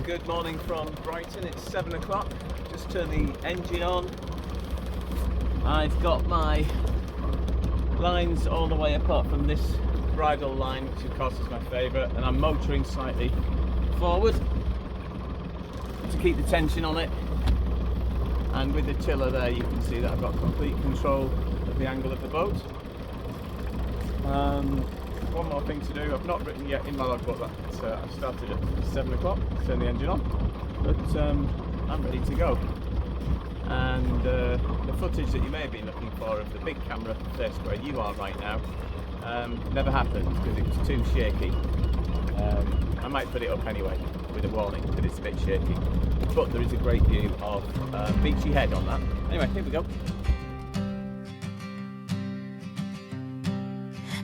Good morning from Brighton. It's 7 o'clock. Just turned the engine on. I've got my lines all the way apart from this bridle line, which of course is my favourite, and I'm motoring slightly forward to keep the tension on it. And with the tiller there, you can see that I've got complete control of the angle of the boat. One more thing to do. I've not written yet in my logbook that I started at 7 o'clock, turn the engine on, but I'm ready to go. And the footage that you may be looking for of the big camera place where you are right now never happened because it was too shaky. I might put it up anyway with a warning that it's a bit shaky, but there is a great view of Beachy Head on that. Anyway, here we go.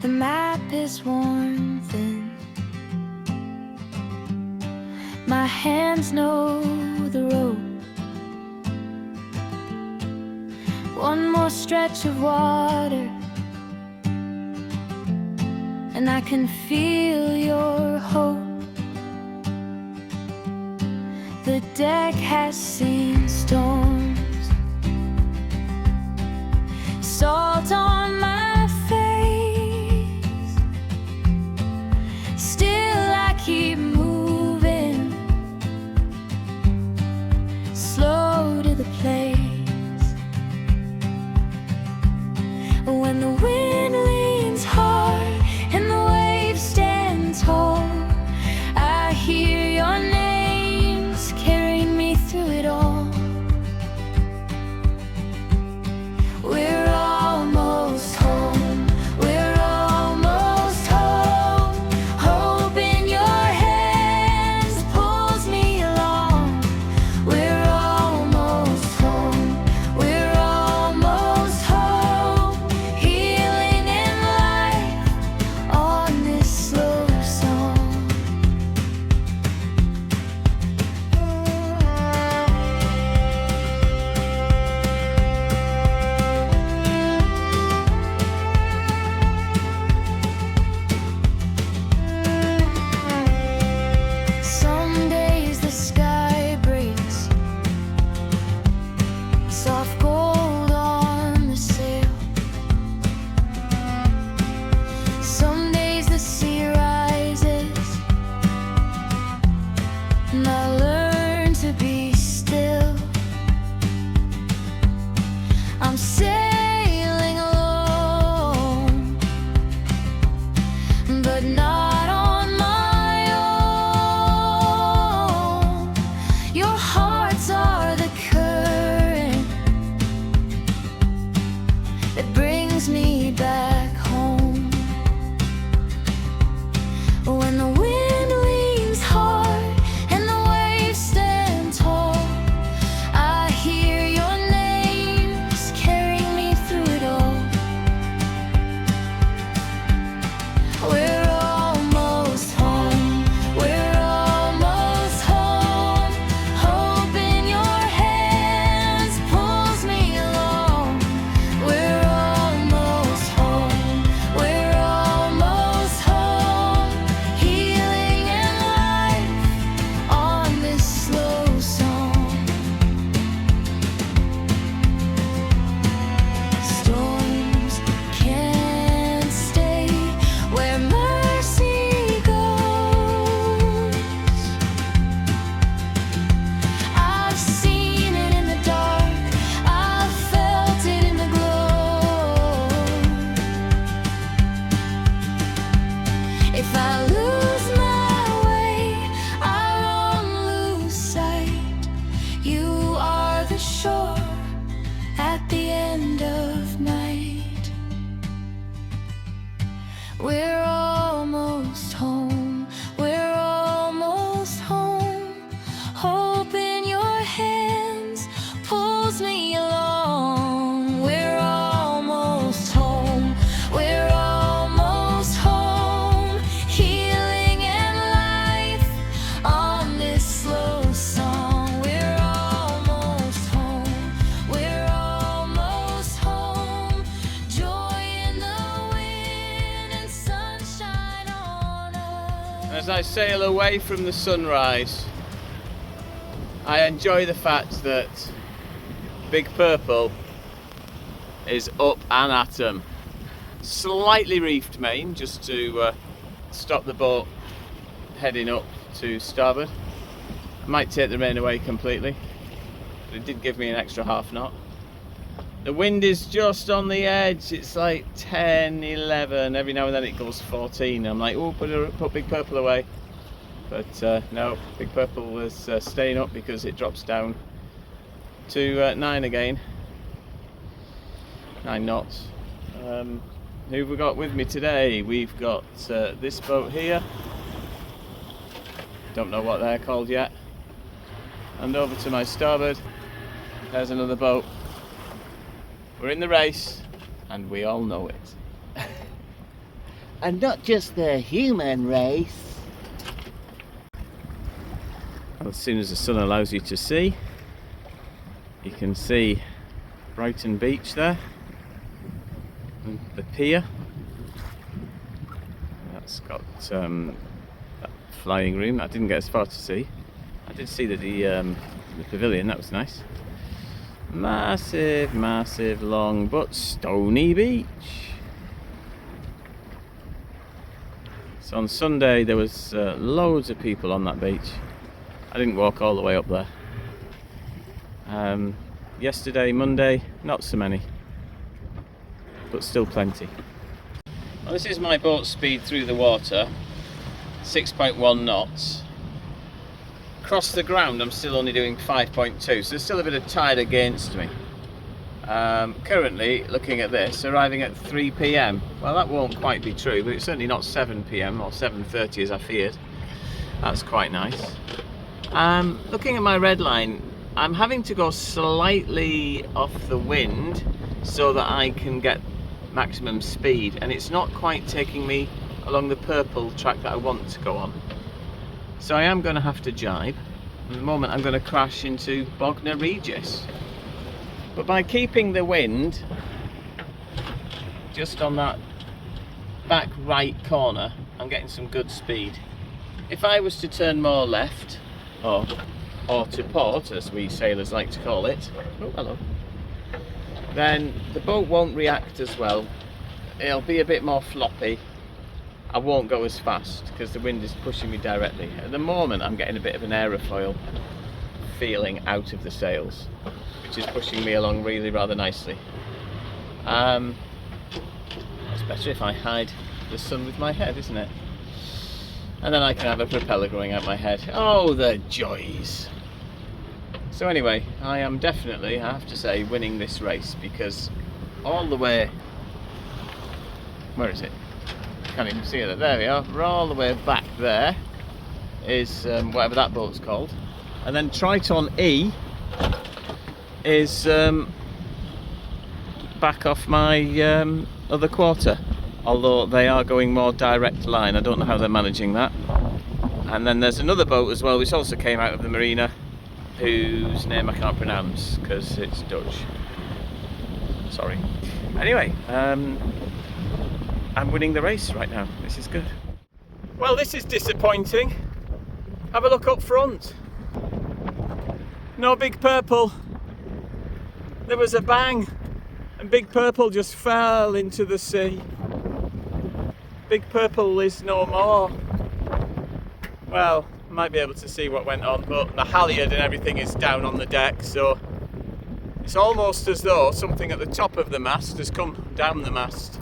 The map is worn thin. My hands know the road. One more stretch of water, and I can feel your hope. The deck has seen storms. Salt on my face. Still I keep moving, slow to the place. When the wind leans hard and the waves stand tall, I hear your names carrying me through it all. We're almost home, we're almost home. Hope in your hands pulls me along. We're almost home, we're almost home. Healing in life on this slow song. Some days the sky breaks, soft gold on the sail. Some days the sea rises, and I learn to be still. I'm sailing alone, but not on my own. Your hearts are the current that brings me back home. When the wind leans hard and the waves stand tall, I hear your names carrying me through it all. We're almost home, we're almost home. Hope in your hands pulls me along. We're almost home, we're almost home. Healing in life on this slow song. Storms can't stay where mercy goes. I've seen it in the dark, I've felt it in the glow. If I lose my way, I won't lose sight. You are the shore at the end of night. We're almost home, we're almost home. Hope in your hands pulls me along. We're almost home, we're almost home. Healing in life on this slow song. We're almost home, we're almost home. Joy in the wind and sunshine on us. As I sail away from the sunrise, I enjoy the fact that Big Purple is up and at 'em. Slightly reefed main just to stop the boat heading up to starboard. I might take the rain away completely, but it did give me an extra half knot. The wind is just on the edge. It's like 10, 11. Every now and then it goes 14. I'm like, oh, put Big Purple away. But no, Big Purple was staying up because it drops down to 9 again. 9 knots. Who have we got with me today? We've got this boat here. Don't know what they're called yet. And over to my starboard, there's another boat. We're in the race, and we all know it. And not just the human race. Well, as soon as the sun allows you to see, you can see Brighton Beach there, and the pier. That's got that flying room. I didn't get as far to see. I did see the pavilion. That was nice. Massive, massive, long but stony beach. So on Sunday there was loads of people on that beach. I didn't walk all the way up there. Yesterday, Monday, not so many, but still plenty. Well, this is my boat speed through the water, 6.1 knots. Across the ground I'm still only doing 5.2, so there's still a bit of tide against me. Currently, looking at this, arriving at 3 PM. Well, that won't quite be true, but it's certainly not 7 PM or 7:30 as I feared. That's quite nice. Looking at my red line, I'm having to go slightly off the wind so that I can get maximum speed, and it's not quite taking me along the purple track that I want to go on. So I am going to have to jibe. At the moment I'm going to crash into Bognor Regis. But by keeping the wind just on that back right corner, I'm getting some good speed. If I was to turn more left, or to port, as we sailors like to call it, oh hello, then the boat won't react as well. It'll be a bit more floppy. I won't go as fast because the wind is pushing me directly. At the moment I'm getting a bit of an aerofoil feeling out of the sails, which is pushing me along really rather nicely. It's better if I hide the sun with my head, isn't it? And then I can have a propeller growing out my head. Oh, the joys! So anyway, I am definitely, I have to say, winning this race, because all the way, where is it? Can't even see it. There we are. We're all the way back there is whatever that boat's called, and then Triton E is back off my other quarter, although they are going more direct line. I don't know how they're managing that. And then there's another boat as well which also came out of the Marina, whose name I can't pronounce because it's Dutch. Sorry. Anyway, I'm winning the race right now. This is good. Well, this is disappointing. Have a look up front. No Big Purple. There was a bang and Big Purple just fell into the sea. Big Purple is no more. Well, I might be able to see what went on, but the halyard and everything is down on the deck, so it's almost as though something at the top of the mast has come down the mast.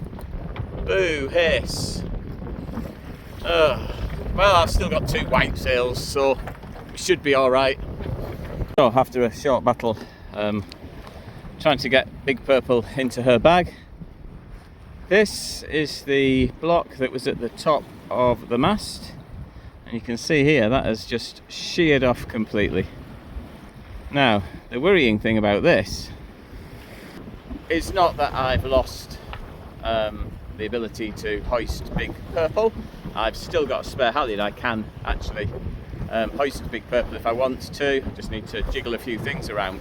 Boo, hiss. Well, I've still got 2 white sails, so we should be alright. So, after a short battle, trying to get Big Purple into her bag, this is the block that was at the top of the mast, and you can see here that has just sheared off completely. Now, the worrying thing about this is not that I've lost the ability to hoist Big Purple. I've still got a spare halyard. I can actually hoist Big Purple if I want to. I just need to jiggle a few things around.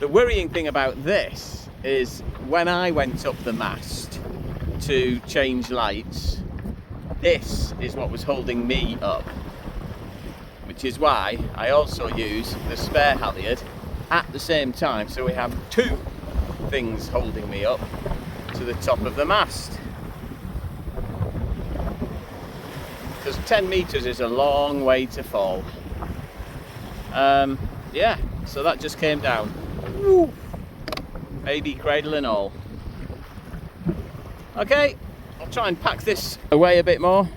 The worrying thing about this is when I went up the mast to change lights, this is what was holding me up. which is why I also use the spare halyard at the same time, so we have two things holding me up to the top of the mast. Because 10 metres is a long way to fall. Yeah, so that just came down. Woo. Baby cradle and all. Okay, I'll try and pack this away a bit more.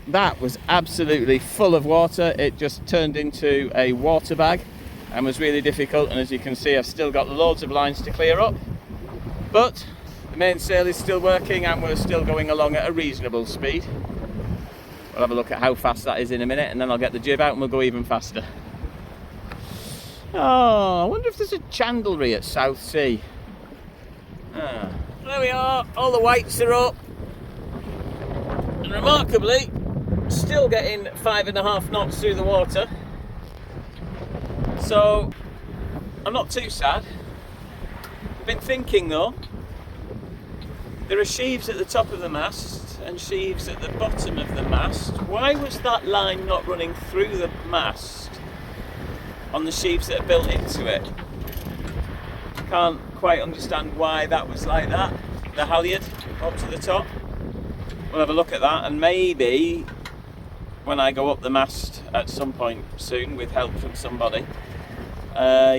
That was absolutely full of water. It just turned into a water bag and was really difficult, and as you can see I've still got loads of lines to clear up, but the mainsail is still working and we're still going along at a reasonable speed. We'll have a look at how fast that is in a minute, and then I'll get the jib out and we'll go even faster. Oh, I wonder if there's a chandlery at Southsea. There we are, all the whites are up, and remarkably still getting 5.5 knots through the water, so I'm not too sad. I've been thinking though, there are sheaves at the top of the mast and sheaves at the bottom of the mast. Why was that line not running through the mast on the sheaves that are built into it? Can't quite understand why that was like that. The halyard up to the top. We'll have a look at that, and maybe when I go up the mast at some point soon with help from somebody,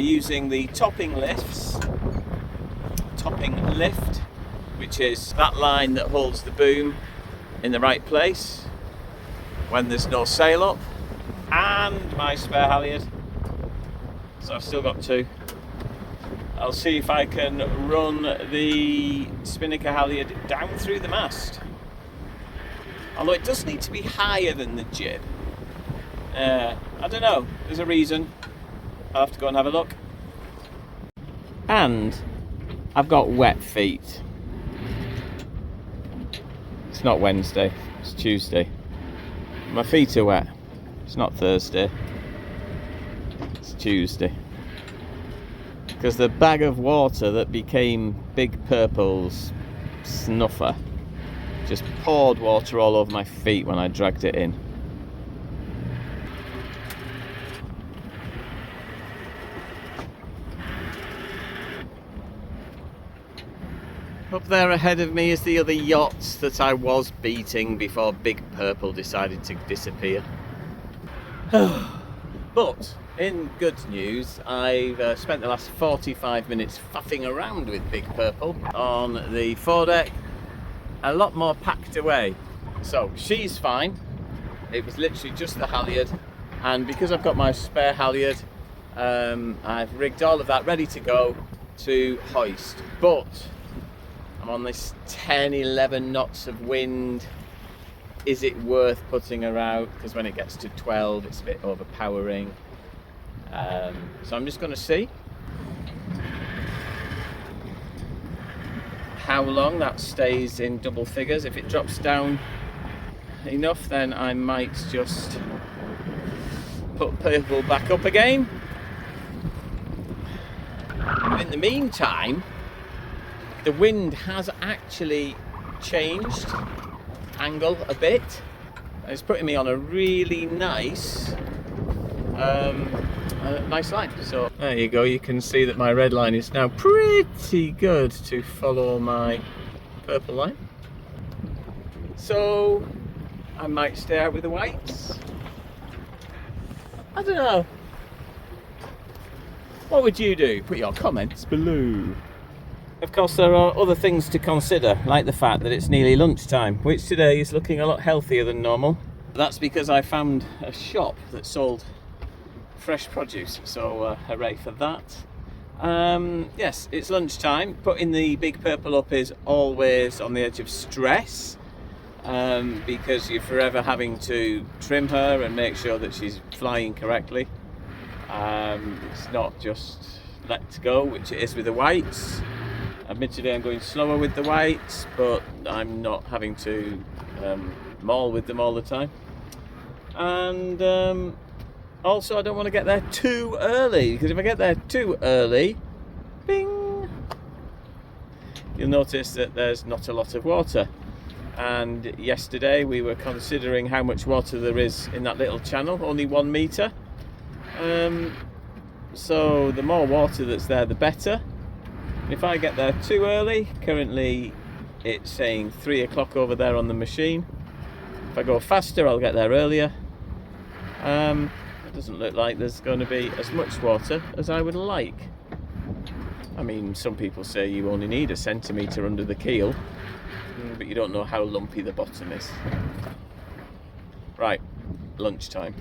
using the topping lift, which is that line that holds the boom in the right place when there's no sail up, and my spare halyard. So I've still got two. I'll see if I can run the spinnaker halyard down through the mast. Although it does need to be higher than the jib. I don't know, there's a reason. I'll have to go and have a look. And I've got wet feet. It's not Wednesday, it's Tuesday. My feet are wet. It's not Thursday, it's Tuesday. Because the bag of water that became Big Purple's snuffer just poured water all over my feet when I dragged it in. Up there ahead of me is the other yacht that I was beating before Big Purple decided to disappear. But in good news, I've spent the last 45 minutes faffing around with Big Purple on the foredeck, a lot more packed away. So she's fine. It was literally just the halyard, and because I've got my spare halyard, I've rigged all of that ready to go to hoist. But I'm on this 10-11 knots of wind. Is it worth putting her out? Because when it gets to 12 it's a bit overpowering. So I'm just going to see how long that stays in double figures. If it drops down enough, then I might just put Purple back up again. But in the meantime, the wind has actually changed angle a bit. It's putting me on a really nice nice line. So there you go, you can see that my red line is now pretty good to follow my purple line. So I might stay out with the whites. I don't know. What would you do? Put your comments below. Of course, there are other things to consider, like the fact that it's nearly lunchtime, which today is looking a lot healthier than normal. That's because I found a shop that sold fresh produce, so hooray for that. Yes, it's lunchtime. Putting the Big Purple up is always on the edge of stress, because you're forever having to trim her and make sure that she's flying correctly. It's not just let go, which it is with the whites. Admittedly, I'm going slower with the whites, but I'm not having to maul with them all the time. And also, I don't want to get there too early, because if I get there too early, bing, you'll notice that there's not a lot of water. and yesterday we were considering how much water there is in that little channel, only 1 metre. So the more water that's there, the better. If I get there too early, currently it's saying 3 o'clock over there on the machine. If I go faster, I'll get there earlier. It doesn't look like there's going to be as much water as I would like. I mean, some people say you only need a centimetre under the keel, but you don't know how lumpy the bottom is. Right, lunchtime.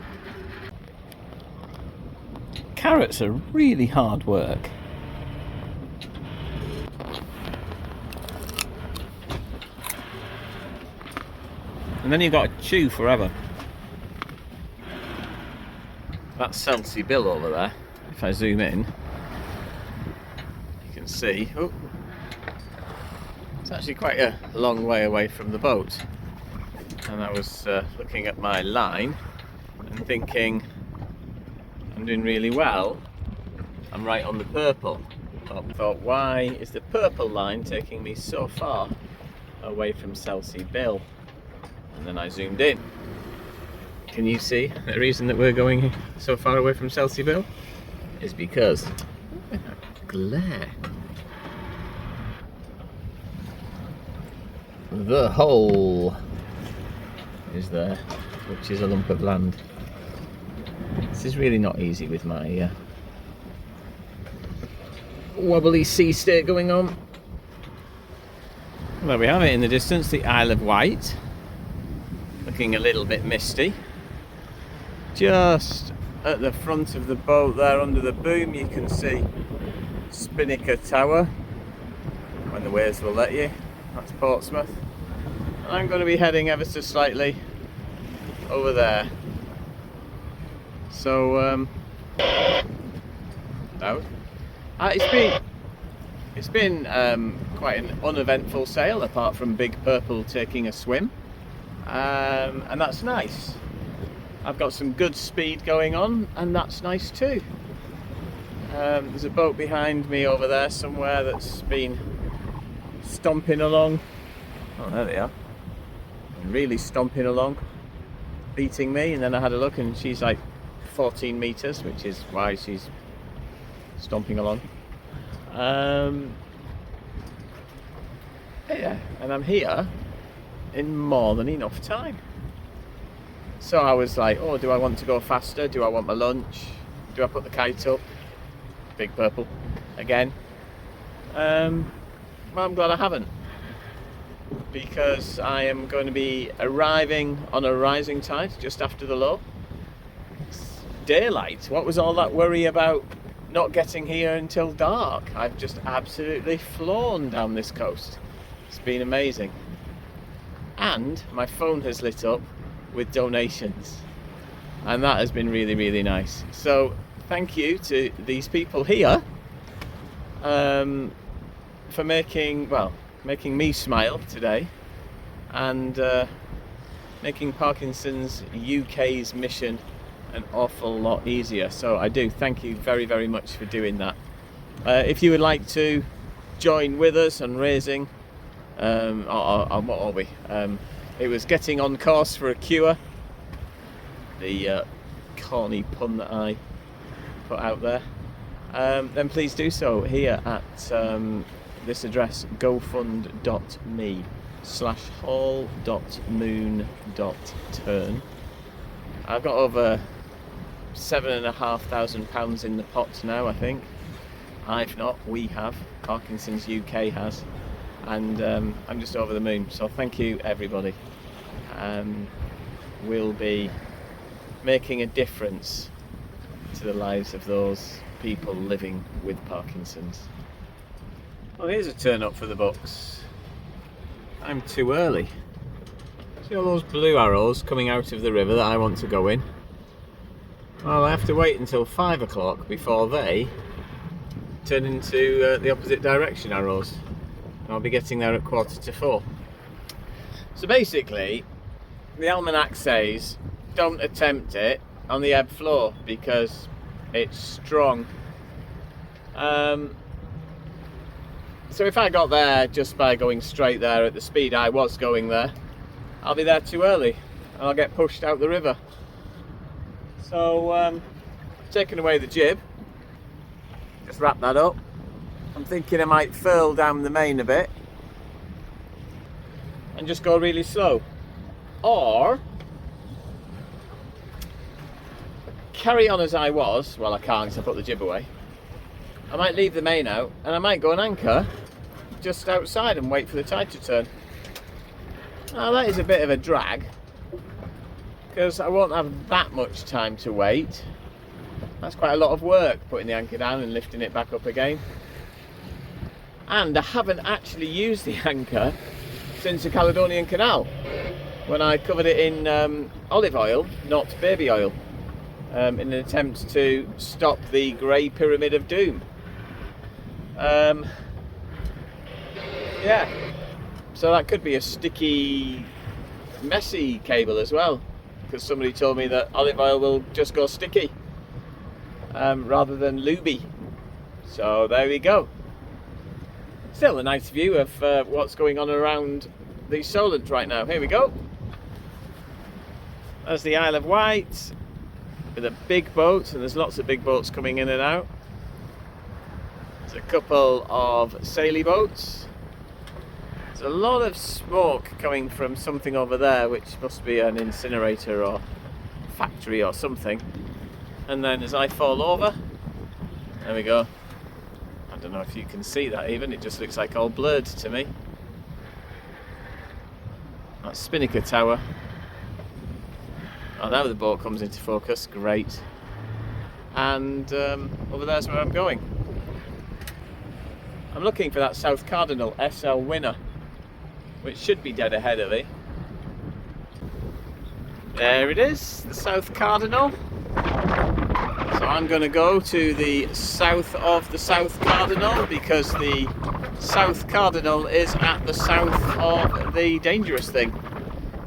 Carrots are really hard work. And then you've got to chew forever. That's Southsea Bill over there. If I zoom in, you can see, oh, it's actually quite a long way away from the boat. And I was looking at my line and thinking, I'm doing really well. I'm right on the purple. I thought, why is the purple line taking me so far away from Southsea Bill? And then I zoomed in. Can you see the reason that we're going so far away from Southsea Bill? Is because glare. The hole is there, which is a lump of land. This is really not easy with my wobbly sea state going on. Well, there we have it in the distance, the Isle of Wight. Looking a little bit misty. Just at the front of the boat there under the boom you can see Spinnaker Tower, when the waves will let you. That's Portsmouth. And I'm going to be heading ever so slightly over there. So no. It's been quite an uneventful sail, apart from Big Purple taking a swim, and that's nice. I've got some good speed going on, and that's nice too. There's a boat behind me over there somewhere that's been stomping along. Oh, there they are. Really stomping along, beating me, and then I had a look and she's like 14 metres, which is why she's stomping along. Yeah, and I'm here in more than enough time. So I was like, oh, do I want to go faster? Do I want my lunch? Do I put the kite up? Big Purple again. Well, I'm glad I haven't, because I am going to be arriving on a rising tide just after the low. It's daylight. What was all that worry about not getting here until dark? I've just absolutely flown down this coast. It's been amazing. And my phone has lit up with donations, and that has been really, really nice. So thank you to these people here for making me smile today, and making Parkinson's UK's mission an awful lot easier. So I do thank you very, very much for doing that. If you would like to join with us on raising, what are we? It was getting on course for a cure, the corny pun that I put out there, then please do so here at this address, gofund.me/hall.moon.turn. I've got over £7,500 in the pot now, I think. I've not, we have, Parkinson's UK has, and I'm just over the moon. So thank you everybody. We'll be making a difference to the lives of those people living with Parkinson's. Well, here's a turn up for the books. I'm too early. See all those blue arrows coming out of the river that I want to go in? Well, I have to wait until 5 o'clock before they turn into the opposite direction arrows. I'll be getting there at 3:45. So basically, the almanac says don't attempt it on the ebb flow because it's strong. So if I got there just by going straight there at the speed I was going there, I'll be there too early and I'll get pushed out the river. So taking away the jib, just wrap that up. I'm thinking I might furl down the main a bit and just go really slow, or carry on as I was. Well, I can't because I put the jib away. I might leave the main out and I might go and anchor just outside and wait for the tide to turn. Now that is a bit of a drag because I won't have that much time to wait. That's quite a lot of work, putting the anchor down and lifting it back up again. And I haven't actually used the anchor since the Caledonian Canal, when I covered it in olive oil, not baby oil, in an attempt to stop the grey pyramid of doom. Yeah, so that could be a sticky, messy cable as well, because somebody told me that olive oil will just go sticky rather than lubey. So there we go. Still a nice view of what's going on around the Solent right now. Here we go. There's the Isle of Wight with a big boat, and there's lots of big boats coming in and out. There's a couple of saily boats. There's a lot of smoke coming from something over there, which must be an incinerator or factory or something. And then as I fall over, there we go. I don't know if you can see that even, it just looks like all blurred to me. That's Spinnaker Tower. Oh, now the boat comes into focus, great. And over there's where I'm going. I'm looking for that South Cardinal SL Winner, which should be dead ahead of me. There it is, the South Cardinal. So I'm going to go to the south of the South Cardinal, because the South Cardinal is at the south of the dangerous thing.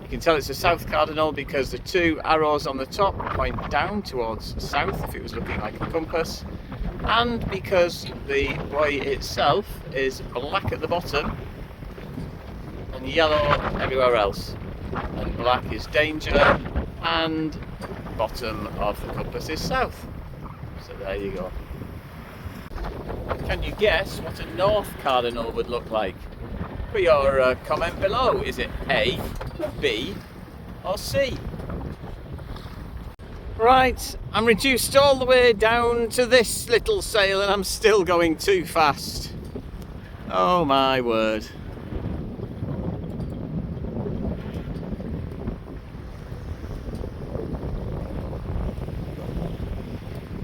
You can tell it's a South Cardinal because the two arrows on the top point down towards south if it was looking like a compass, and because the buoy itself is black at the bottom and yellow everywhere else. And black is danger and bottom of the compass is south. So there you go. Can you guess what a North Cardinal would look like? Put your comment below. Is it A, B or C? Right, I'm reduced all the way down to this little sail and I'm still going too fast. Oh my word.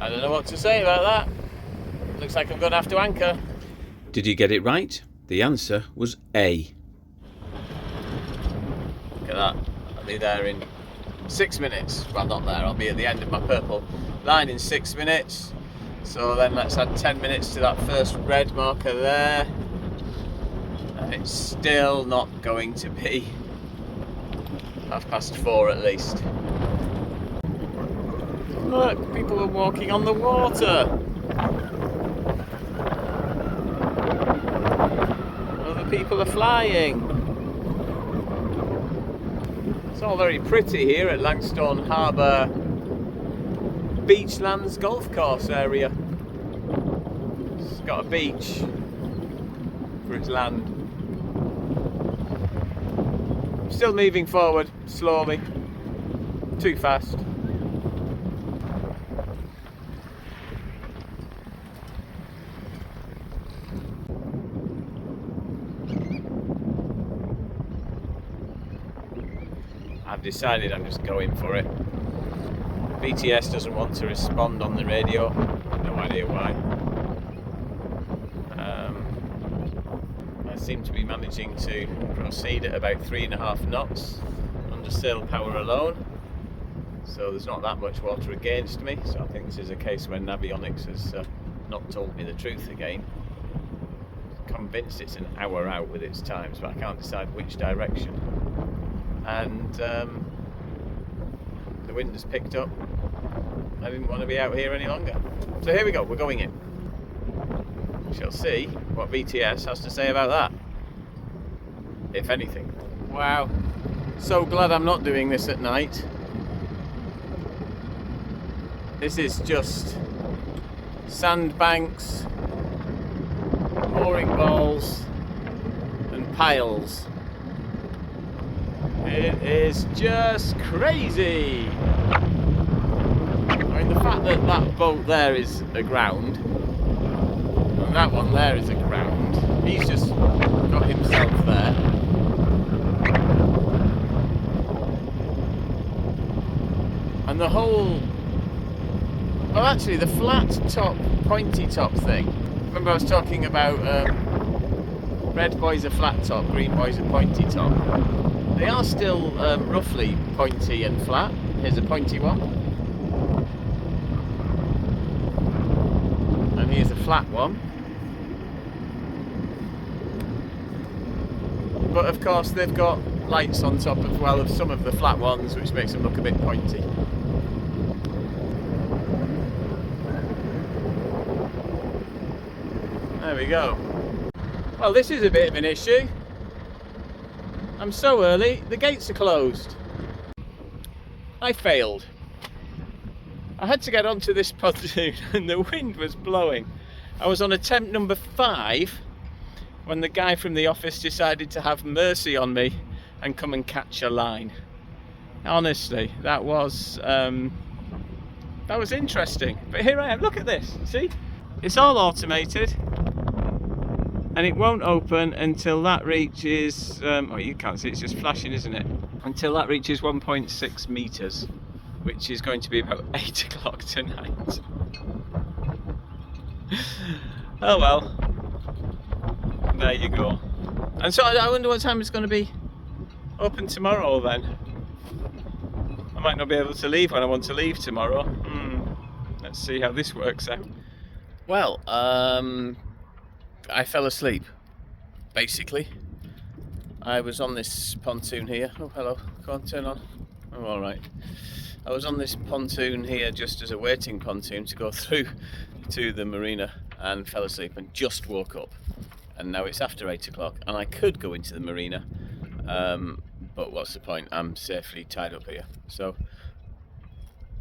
I don't know what to say about that. Looks like I'm going to have to anchor. Did you get it right? The answer was A. Look at that. I'll be there in 6 minutes. Well, not there. I'll be at the end of my purple line in 6 minutes. So then let's add 10 minutes to that first red marker there. And it's still not going to be 4:30 at least. Look, people are walking on the water. Other people are flying. It's all very pretty here at Langstone Harbour Beachlands Golf Course area. It's got a beach for its land. Still moving forward slowly, too fast. I've decided I'm just going for it. BTS doesn't want to respond on the radio, no idea why. I seem to be managing to proceed at about 3.5 knots under sail power alone, so there's not that much water against me, so I think this is a case where Navionics has not told me the truth again. I'm convinced it's an hour out with its times, but I can't decide which direction. And the wind has picked up. I didn't want to be out here any longer. So here we go, we're going in. We shall see what BTS has to say about that, if anything. Wow, So glad I'm not doing this at night. This is just sandbanks, mooring balls and piles. It is just crazy. I mean, the fact that that boat there is aground and that one there is aground, he's just got himself there. And the whole, well, actually the flat top, pointy top thing. Remember I was talking about red boys are flat top, green boys are pointy top. They are still roughly pointy and flat. Here's a pointy one. And here's a flat one. But of course they've got lights on top as well of some of the flat ones, which makes them look a bit pointy. There we go. Well, this is a bit of an issue. I'm so early, the gates are closed. I failed. I had to get onto this pontoon and the wind was blowing. I was on attempt number 5 when the guy from the office decided to have mercy on me and come and catch a line. Honestly, that was interesting. But here I am, look at this, see? It's all automated. And it won't open until that reaches, oh, you can't see, it's just flashing, isn't it? Until that reaches 1.6 metres, which is going to be about 8 o'clock tonight. Oh well, there you go. And so I wonder what time it's going to be open tomorrow then. I might not be able to leave when I want to leave tomorrow. Let's see how this works out. Well, I fell asleep, basically. I was on this pontoon here. Oh, hello. Go on, turn on. Oh, all right. I was on this pontoon here just as a waiting pontoon to go through to the marina and fell asleep and just woke up. And now it's after 8 o'clock and I could go into the marina, but what's the point? I'm safely tied up here. So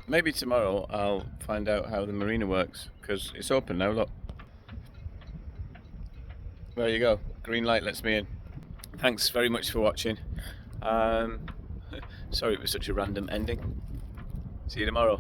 maybe tomorrow I'll find out how the marina works, because it's open now, look. There you go, green light lets me in. Thanks very much for watching. Sorry it was such a random ending. See you tomorrow.